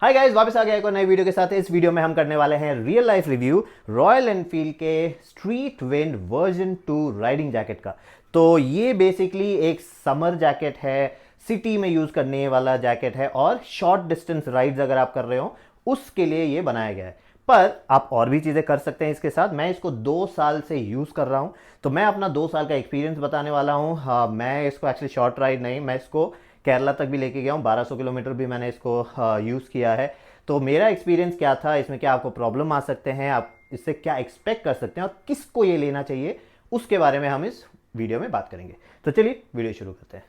Hi guys, वापस आ गया एक और नई वीडियो के साथ। इस वीडियो में हम करने वाले हैं real life review Royal Enfield के street wind version 2 riding jacket का। तो ये बेसिकली एक समर जैकेट है, सिटी में यूज करने वाला जैकेट है और शॉर्ट डिस्टेंस राइड्स अगर आप कर रहे हो उसके लिए ये बनाया गया है। पर आप और भी चीज़ें कर सकते हैं इसके साथ। मैं इसको 2 साल से यूज़ कर रहा हूँ, तो मैं अपना 2 साल का एक्सपीरियंस बताने वाला हूँ। हाँ, मैं इसको एक्चुअली शॉर्ट राइड नहीं, मैं इसको केरला तक भी लेके गया हूँ। 1200 किलोमीटर भी मैंने इसको यूज़ किया है। तो मेरा एक्सपीरियंस क्या था, इसमें क्या आपको प्रॉब्लम आ सकते हैं, आप इससे क्या एक्सपेक्ट कर सकते हैं और किसको ये लेना चाहिए, उसके बारे में हम इस वीडियो में बात करेंगे। तो चलिए वीडियो शुरू करते हैं।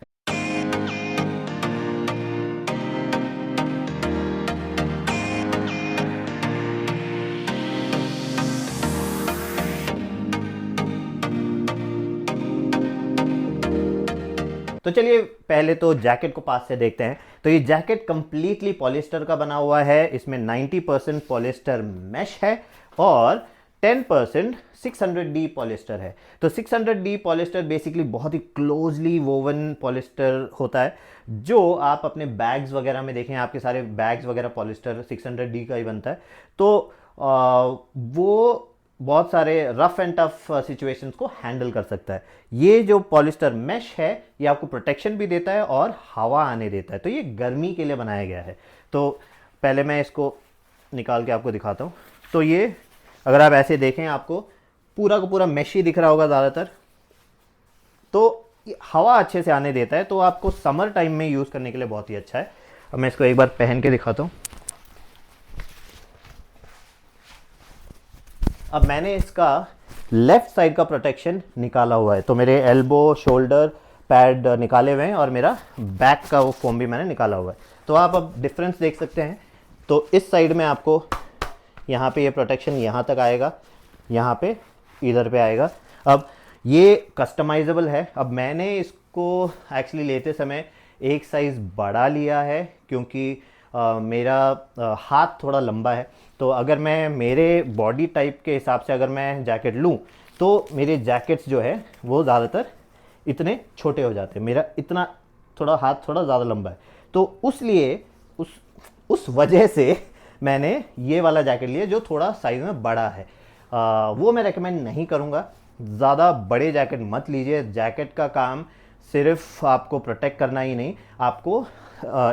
तो चलिए पहले तो जैकेट को पास से देखते हैं। तो ये जैकेट कंप्लीटली पॉलिएस्टर का बना हुआ है। इसमें 90% पॉलिएस्टर मैश है और 10% 600D पॉलिएस्टर है। तो 600D पॉलिएस्टर बेसिकली बहुत ही क्लोजली वोवन पॉलिएस्टर होता है, जो आप अपने बैग्स वगैरह में देखें, आपके सारे बैग्स वगैरह पॉलिएस्टर 600D का ही बनता है। तो वो बहुत सारे रफ एंड टफ सिचुएशंस को हैंडल कर सकता है। ये जो पॉलिस्टर मैश है ये आपको प्रोटेक्शन भी देता है और हवा आने देता है, तो ये गर्मी के लिए बनाया गया है। तो पहले मैं इसको निकाल के आपको दिखाता हूँ। तो ये अगर आप ऐसे देखें, आपको पूरा का पूरा मैश ही दिख रहा होगा ज़्यादातर। तो ये हवा अच्छे से आने देता है, तो आपको समर टाइम में यूज़ करने के लिए बहुत ही अच्छा है। अब मैं इसको एक बार पहन के दिखाता हूँ। अब मैंने इसका लेफ्ट साइड का प्रोटेक्शन निकाला हुआ है, तो मेरे एल्बो शोल्डर पैड निकाले हुए हैं और मेरा बैक का वो फोम भी मैंने निकाला हुआ है। तो आप अब डिफरेंस देख सकते हैं। तो इस साइड में आपको यहाँ पे ये प्रोटेक्शन यहाँ तक आएगा, यहाँ पे इधर पे आएगा। अब ये कस्टमाइजेबल है। अब मैंने इसको एक्चुअली लेते समय एक साइज़ बड़ा लिया है, क्योंकि मेरा हाथ थोड़ा लंबा है। तो अगर मैं मेरे बॉडी टाइप के हिसाब से अगर मैं जैकेट लूँ तो मेरे जैकेट्स जो है वो ज़्यादातर इतने छोटे हो जाते हैं। मेरा इतना थोड़ा हाथ थोड़ा ज़्यादा लंबा है, तो उसलिए उस वजह से मैंने ये वाला जैकेट लिया जो थोड़ा साइज़ में बड़ा है। वो मैं रेकमेंड नहीं करूँगा। ज़्यादा बड़े जैकेट मत लीजिए। जैकेट का काम सिर्फ आपको प्रोटेक्ट करना ही नहीं, आपको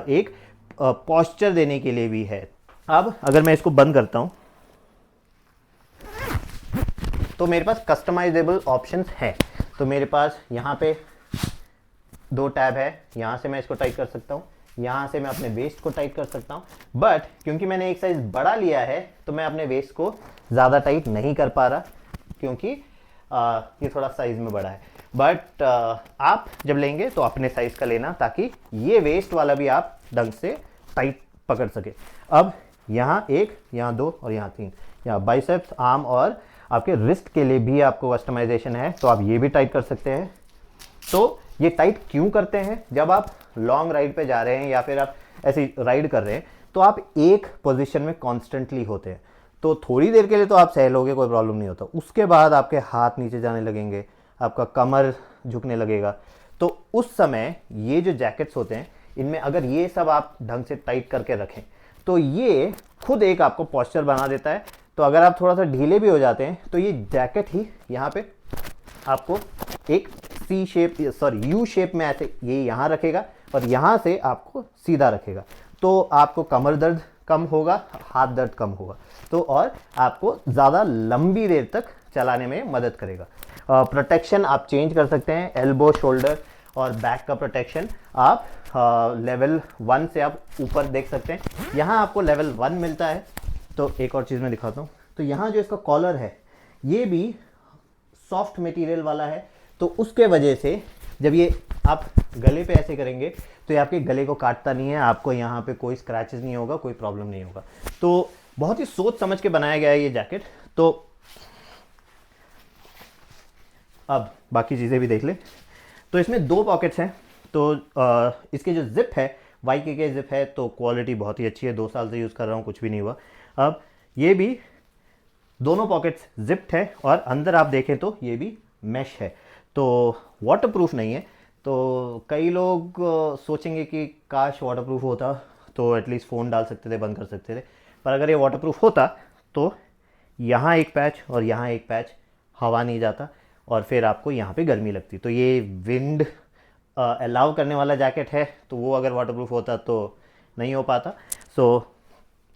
एक पॉस्चर देने के लिए भी है। अब अगर मैं इसको बंद करता हूँ तो मेरे पास कस्टमाइजेबल ऑप्शंस हैं। तो मेरे पास यहाँ पे 2 टैब है, यहाँ से मैं इसको टाइट कर सकता हूँ, यहाँ से मैं अपने वेस्ट को टाइट कर सकता हूँ। बट क्योंकि मैंने एक साइज़ बड़ा लिया है तो मैं अपने वेस्ट को ज़्यादा टाइट नहीं कर पा रहा, क्योंकि ये थोड़ा साइज़ में बड़ा है। बट आप जब लेंगे तो अपने साइज़ का लेना, ताकि ये वेस्ट वाला भी आप ढंग से टाइट पकड़ सके। अब यहाँ 1, यहाँ 2 और यहाँ 3, यहाँ बाइसेप्स, आर्म और आपके रिस्ट के लिए भी आपको कस्टमाइजेशन है, तो आप ये भी टाइट कर सकते हैं। तो ये टाइट क्यों करते हैं? जब आप लॉन्ग राइड पे जा रहे हैं या फिर आप ऐसी राइड कर रहे हैं तो आप एक पोजीशन में कॉन्स्टेंटली होते हैं। तो थोड़ी देर के लिए तो आप सह लोगे, कोई प्रॉब्लम नहीं होता। उसके बाद आपके हाथ नीचे जाने लगेंगे, आपका कमर झुकने लगेगा। तो उस समय ये जो जैकेट्स होते हैं इनमें अगर ये सब आप ढंग से टाइट करके रखें तो ये खुद एक आपको पोस्चर बना देता है। तो अगर आप थोड़ा सा ढीले भी हो जाते हैं तो ये जैकेट ही यहाँ पे आपको एक यू शेप में ऐसे ये यहाँ रखेगा और यहाँ से आपको सीधा रखेगा। तो आपको कमर दर्द कम होगा, हाथ दर्द कम होगा, तो और आपको ज़्यादा लंबी देर तक चलाने में मदद करेगा। प्रोटेक्शन आप चेंज कर सकते हैं। एल्बो शोल्डर और बैक का प्रोटेक्शन आप लेवल 1 से आप ऊपर देख सकते हैं। यहाँ आपको लेवल 1 मिलता है। तो एक और चीज़ मैं दिखाता हूँ। तो यहाँ जो इसका कॉलर है ये भी सॉफ्ट मटेरियल वाला है, तो उसके वजह से जब ये आप गले पे ऐसे करेंगे तो ये आपके गले को काटता नहीं है, आपको यहाँ पे कोई स्क्रैचेस नहीं होगा, कोई प्रॉब्लम नहीं होगा। तो बहुत ही सोच समझ के बनाया गया है ये जैकेट। तो अब बाकी चीज़ें भी देख ले। तो इसमें 2 पॉकेट्स हैं। तो इसके जो जिप है YK के जिप है, तो क्वालिटी बहुत ही अच्छी है। 2 साल से यूज़ कर रहा हूँ, कुछ भी नहीं हुआ। अब ये भी दोनों पॉकेट्स जिप्ड है और अंदर आप देखें तो ये भी मैश है, तो वाटरप्रूफ नहीं है। तो कई लोग सोचेंगे कि काश वाटरप्रूफ होता तो एटलीस्ट फ़ोन डाल सकते थे, बंद कर सकते थे। पर अगर ये वाटरप्रूफ होता तो यहाँ एक पैच और यहाँ एक पैच, हवा नहीं जाता और फिर आपको यहाँ पे गर्मी लगती। तो ये विंड अलाउ करने वाला जैकेट है, तो वो अगर वाटरप्रूफ होता तो नहीं हो पाता। सो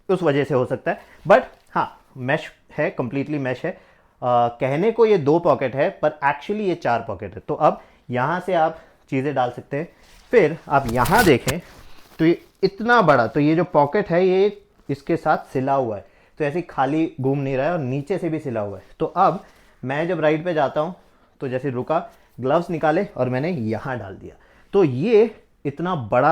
उस वजह से हो सकता है। बट हाँ, मैश है, कंप्लीटली मैश है। कहने को ये 2 पॉकेट है पर एक्चुअली ये 4 पॉकेट है। तो अब यहाँ से आप चीज़ें डाल सकते हैं। फिर आप यहाँ देखें तो ये इतना बड़ा, तो ये जो पॉकेट है ये इसके साथ सिला हुआ है, तो ऐसे खाली घूम नहीं रहा है और नीचे से भी सिला हुआ है। तो अब मैं जब राइड पे जाता हूँ तो जैसे रुका, ग्लव्स निकाले और मैंने यहाँ डाल दिया, तो ये इतना बड़ा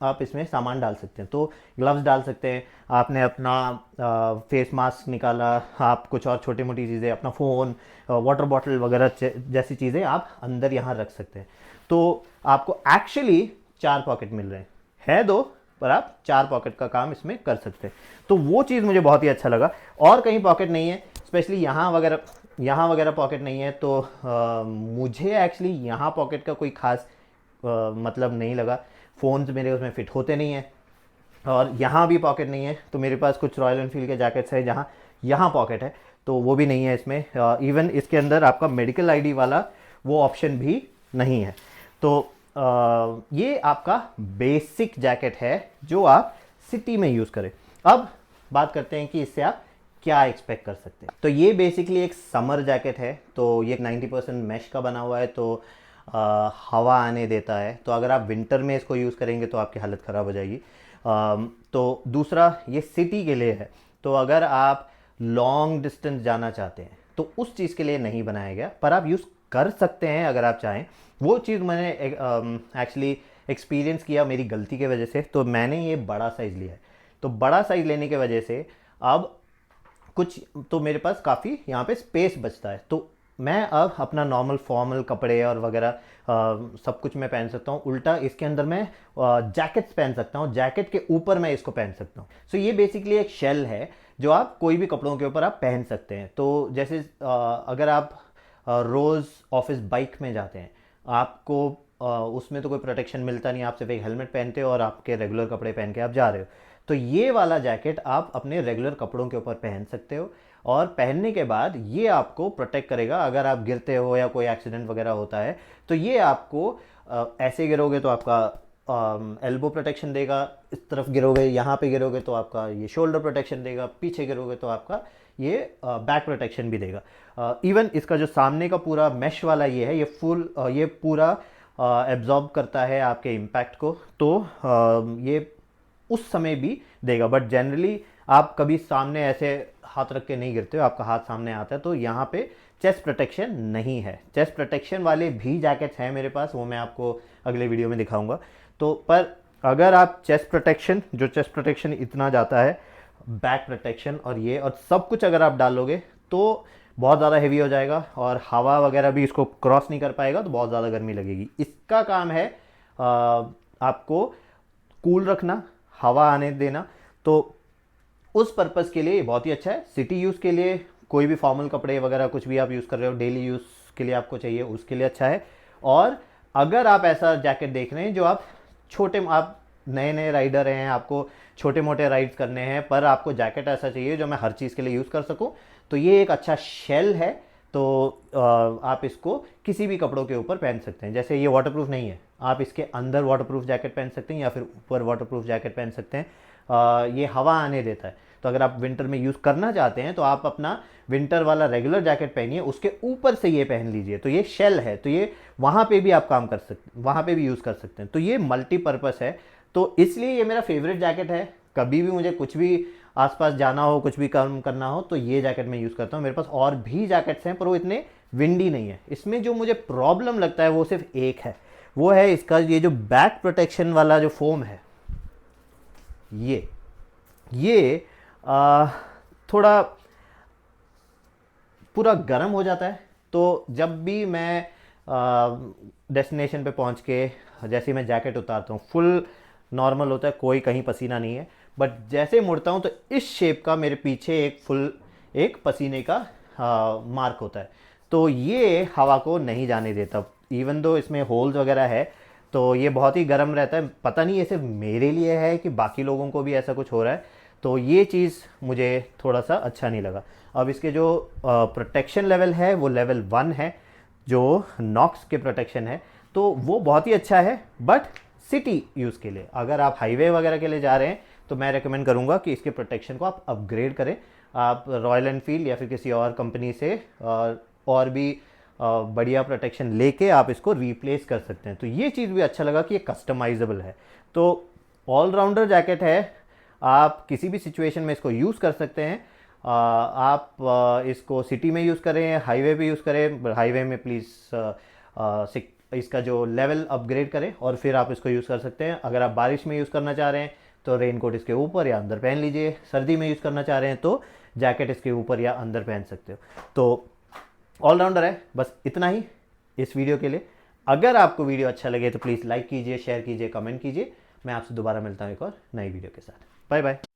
आप इसमें सामान डाल सकते हैं। तो ग्लव्स डाल सकते हैं, आपने अपना फेस मास्क निकाला, आप कुछ और छोटी मोटी चीज़ें, अपना फ़ोन, वाटर बॉटल वगैरह जैसी चीज़ें आप अंदर यहाँ रख सकते हैं। तो आपको एक्चुअली 4 पॉकेट मिल रहे हैं, है 2 पर आप 4 पॉकेट का काम इसमें कर सकते हैं। तो वो चीज़ मुझे बहुत ही अच्छा लगा। और कहीं पॉकेट नहीं है, स्पेशली यहाँ वगैरह पॉकेट नहीं है। तो मुझे एक्चुअली यहाँ पॉकेट का कोई खास मतलब नहीं लगा। फ़ोन्स मेरे उसमें फ़िट होते नहीं हैं और यहाँ भी पॉकेट नहीं है। तो मेरे पास कुछ रॉयल एनफील्ड के जैकेट्स हैं जहाँ यहाँ पॉकेट है, तो वो भी नहीं है इसमें। इवन इसके अंदर आपका मेडिकल आईडी वाला वो ऑप्शन भी नहीं है। तो ये आपका बेसिक जैकेट है जो आप सिटी में यूज़ करें। अब बात करते हैं कि इससे आप क्या एक्सपेक्ट कर सकते हैं। तो ये बेसिकली एक समर जैकेट है। तो ये 90% मैश का बना हुआ है, तो हवा आने देता है। तो अगर आप विंटर में इसको यूज़ करेंगे तो आपकी हालत ख़राब हो जाएगी। तो दूसरा, ये सिटी के लिए है। तो अगर आप लॉन्ग डिस्टेंस जाना चाहते हैं तो उस चीज़ के लिए नहीं बनाया गया, पर आप यूज़ कर सकते हैं अगर आप चाहें। वो चीज़ मैंने एक्चुअली एक्सपीरियंस किया मेरी गलती की वजह से। तो मैंने ये बड़ा साइज़ लिया है। तो बड़ा साइज़ लेने की वजह से अब कुछ तो मेरे पास काफ़ी यहाँ पे स्पेस बचता है। तो मैं अब अपना नॉर्मल फॉर्मल कपड़े और वगैरह सब कुछ मैं पहन सकता हूँ। उल्टा इसके अंदर मैं जैकेट्स पहन सकता हूँ, जैकेट के ऊपर मैं इसको पहन सकता हूँ। सो ये बेसिकली एक शेल है जो आप कोई भी कपड़ों के ऊपर आप पहन सकते हैं। तो जैसे अगर आप रोज़ ऑफिस बाइक में जाते हैं, आपको उसमें तो कोई प्रोटेक्शन मिलता नहीं, आप सिर्फ एक हेलमेट पहनते हो और आपके रेगुलर कपड़े पहन के आप जा रहे हो। तो ये वाला जैकेट आप अपने रेगुलर कपड़ों के ऊपर पहन सकते हो और पहनने के बाद ये आपको प्रोटेक्ट करेगा। अगर आप गिरते हो या कोई एक्सीडेंट वगैरह होता है तो ये आपको ऐसे गिरोगे तो आपका एल्बो प्रोटेक्शन देगा, इस तरफ गिरोगे, यहाँ पे गिरोगे तो आपका ये शोल्डर प्रोटेक्शन देगा, पीछे गिरोगे तो आपका ये बैक प्रोटेक्शन भी देगा। इवन इसका जो सामने का पूरा मैश वाला ये है, ये पूरा एब्जॉर्ब करता है आपके इम्पैक्ट को। तो ये उस समय भी देगा। बट जनरली आप कभी सामने ऐसे हाथ रख के नहीं गिरते हो, आपका हाथ सामने आता है। तो यहाँ पे चेस्ट प्रोटेक्शन नहीं है। चेस्ट प्रोटेक्शन वाले भी जैकेट्स हैं मेरे पास, वो मैं आपको अगले वीडियो में दिखाऊंगा। तो पर अगर आप चेस्ट प्रोटेक्शन इतना जाता है, बैक प्रोटेक्शन और ये और सब कुछ अगर आप डालोगे तो बहुत ज़्यादा हेवी हो जाएगा और हवा वगैरह भी इसको क्रॉस नहीं कर पाएगा, तो बहुत ज़्यादा गर्मी लगेगी। इसका काम है आपको कूल रखना, हवा आने देना। तो उस पर्पज़ के लिए बहुत ही अच्छा है। सिटी यूज़ के लिए, कोई भी फॉर्मल कपड़े वगैरह कुछ भी आप यूज़ कर रहे हो, डेली यूज़ के लिए आपको चाहिए, उसके लिए अच्छा है। और अगर आप ऐसा जैकेट देख रहे हैं जो आप नए राइडर हैं, आपको छोटे मोटे राइड्स करने हैं, पर आपको जैकेट ऐसा चाहिए जो मैं हर चीज़ के लिए यूज़ कर सकूं, तो ये एक अच्छा शेल है। तो आप इसको किसी भी कपड़ों के ऊपर पहन सकते हैं। जैसे ये वाटरप्रूफ नहीं है, आप इसके अंदर वाटरप्रूफ जैकेट पहन सकते हैं या फिर ऊपर वाटरप्रूफ जैकेट पहन सकते हैं। ये हवा आने देता है। तो अगर आप विंटर में यूज़ करना चाहते हैं तो आप अपना विंटर वाला रेगुलर जैकेट पहनिए, उसके ऊपर से ये पहन लीजिए। तो ये शेल है, तो ये वहाँ पे भी आप काम कर सकते, वहाँ पे भी यूज़ कर सकते हैं। तो ये मल्टीपर्पज़ है। तो इसलिए ये मेरा फेवरेट जैकेट है। कभी भी मुझे कुछ भी आसपास जाना हो, कुछ भी काम करना हो, तो ये जैकेट मैं यूज़ करता हूँ। मेरे पास और भी जैकेट्स हैं पर वो इतने विंडी नहीं है। इसमें जो मुझे प्रॉब्लम लगता है वो सिर्फ एक है, वो है इसका ये जो बैक प्रोटेक्शन वाला जो फोम है, ये थोड़ा पूरा गर्म हो जाता है। तो जब भी मैं डेस्टिनेशन पे पहुंच के जैसे ही मैं जैकेट उतारता हूँ, फुल नॉर्मल होता है, कोई कहीं पसीना नहीं है। बट जैसे मुड़ता हूँ तो इस शेप का मेरे पीछे एक पसीने का मार्क होता है। तो ये हवा को नहीं जाने देता। इवन दो इसमें होल्स वगैरह है, तो ये बहुत ही गर्म रहता है। पता नहीं ये सिर्फ मेरे लिए है कि बाकी लोगों को भी ऐसा कुछ हो रहा है, तो ये चीज़ मुझे थोड़ा सा अच्छा नहीं लगा। अब इसके जो प्रोटेक्शन लेवल है वो लेवल 1 है, जो नॉक्स के प्रोटेक्शन है, तो वो बहुत ही अच्छा है। बट सिटी यूज़ के लिए, अगर आप हाईवे वगैरह के लिए जा रहे हैं, तो मैं रेकमेंड करूँगा कि इसके प्रोटेक्शन को आप अपग्रेड करें। आप रॉयल एनफील्ड या फिर किसी और कंपनी से और भी बढ़िया प्रोटेक्शन लेके आप इसको रिप्लेस कर सकते हैं। तो ये चीज़ भी अच्छा लगा कि ये कस्टमाइजेबल है। तो ऑलराउंडर जैकेट है, आप किसी भी सिचुएशन में इसको यूज़ कर सकते हैं। आप इसको सिटी में यूज़ करें, हाईवे पे यूज़ करें। हाईवे में प्लीज़ इसका जो लेवल अपग्रेड करें और फिर आप इसको यूज़ कर सकते हैं। अगर आप बारिश में यूज़ करना चाह रहे हैं तो रेनकोट इसके ऊपर या अंदर पहन लीजिए। सर्दी में यूज़ करना चाह रहे हैं तो जैकेट इसके ऊपर या अंदर पहन सकते हो। तो ऑलराउंडर है। बस इतना ही इस वीडियो के लिए। अगर आपको वीडियो अच्छा लगे तो प्लीज़ लाइक कीजिए, शेयर कीजिए, कमेंट कीजिए। मैं आपसे दोबारा मिलता हूँ एक और नई वीडियो के साथ। Bye bye.